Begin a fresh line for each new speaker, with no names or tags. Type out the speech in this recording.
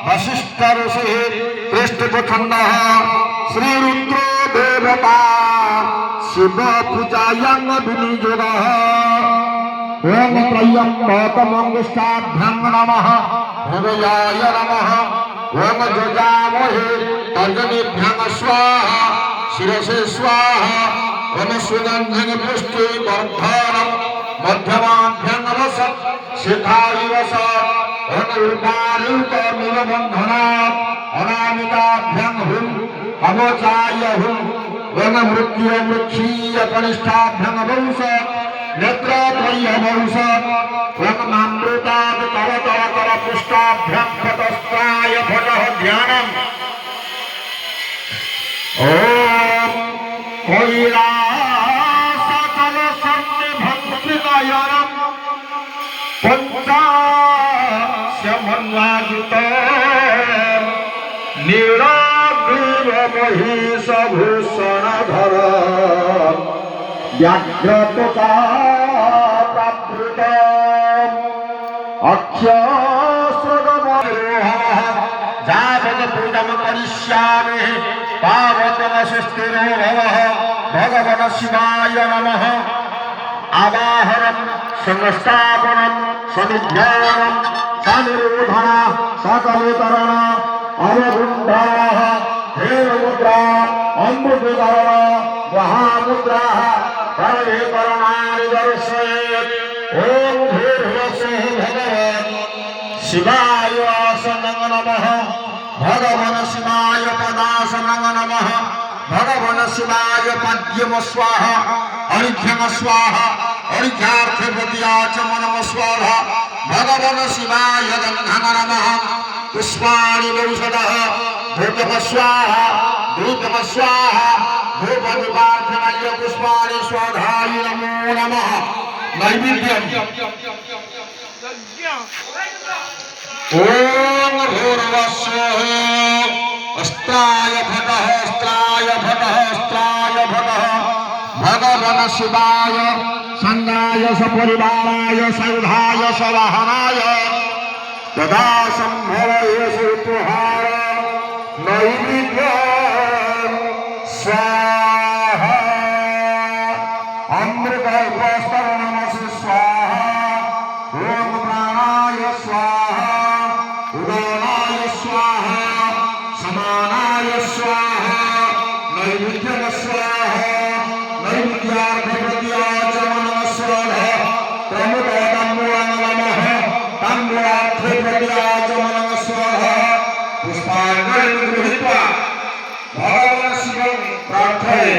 वशिष्ठ ऋषि पृष्ठखंड श्री रुद्रो देवता शिव पूजायां विनियोग ओम त्रयंबकमंगुष्टाभ्यं नमः हृदयाय नमः ओम जजामहे तर्जनीभ्यं स्वाहा शिरसे स्वाहा ओम सुगंधिं पुष्टि वर्धनम् मध्यमाभ्यं वसत् शिखाय वसत् ओम रूपारूपमिवबन्धना अनामिकाभ्यं हुं अवोचाय हुं ओम मृत्युमृक्षीय कनिष्ठाभ्यं वंसत् नेत्रत्रयं वंसत् ओम अमृतात् तव तव तव पुष्टाभ्यं फतस्त्राय फटः ध्यानम् ओम कैलासकल सन्निभक्तिनयनम् पंचास्यमन्वाजित नीलाग्रीव महिषभूषणधर व्याघ्रत्वचा प्राप्त अक्षस्रगमरोहः जावद पूजं करिष्यामि पावतमस्थिरो भवः भगवन् शिवाय नमः आवाहनं संस्थापनं सनिध्यानं सनिरोधना सकलतरण अवगुण्डाः हेममुद्रा अम्बुजकरण महामुद्राः परमेकरणानि दर्शयेत् ॐ भूर्भुवस्सुः भगवन् शिवाय आसनं नमः भगवन् शिवाय पदासनं नमः भगवन् शिवाय पद्यं स्वाहा अर्घ्यं स्वाहा अर्घ्यार्थप्रत्याचमनं स्वाहा भगवन् शिवाय गन्धं नमः पुष्पाणि वौषधः धूपं स्वाहा धूपं स्वाहा धूपदीपार्थनाय पुष्पाणि स्वाहाय नमो नमः नैवेद्यम् ॐ भूर्भुवस्सुः अस्त्राय भटः अस्त्राय भटः अस्त्राय भटः भगवन् शिवाय संगाय सपरिवाराय सौधाय सवाहनाय तदा संभवये सुपुहार नैवेद्य स्वाहा अमृतोपस्तरणमसि स्वाहा ओम प्राणाय स्वाहा उदानाय स्वाहा समानाय स्वाहा नैवेद्यं स्वाहा नैवेद्यार्थप्रत्याचमनं स्वाहा प्रमुखताम्बूलं नमः ताम्बूलार्थप्रत्याचमनं स्वाहा पुष्पाञ्जलिं गृहीत्वा भगवान् शिवं प्रार्थये।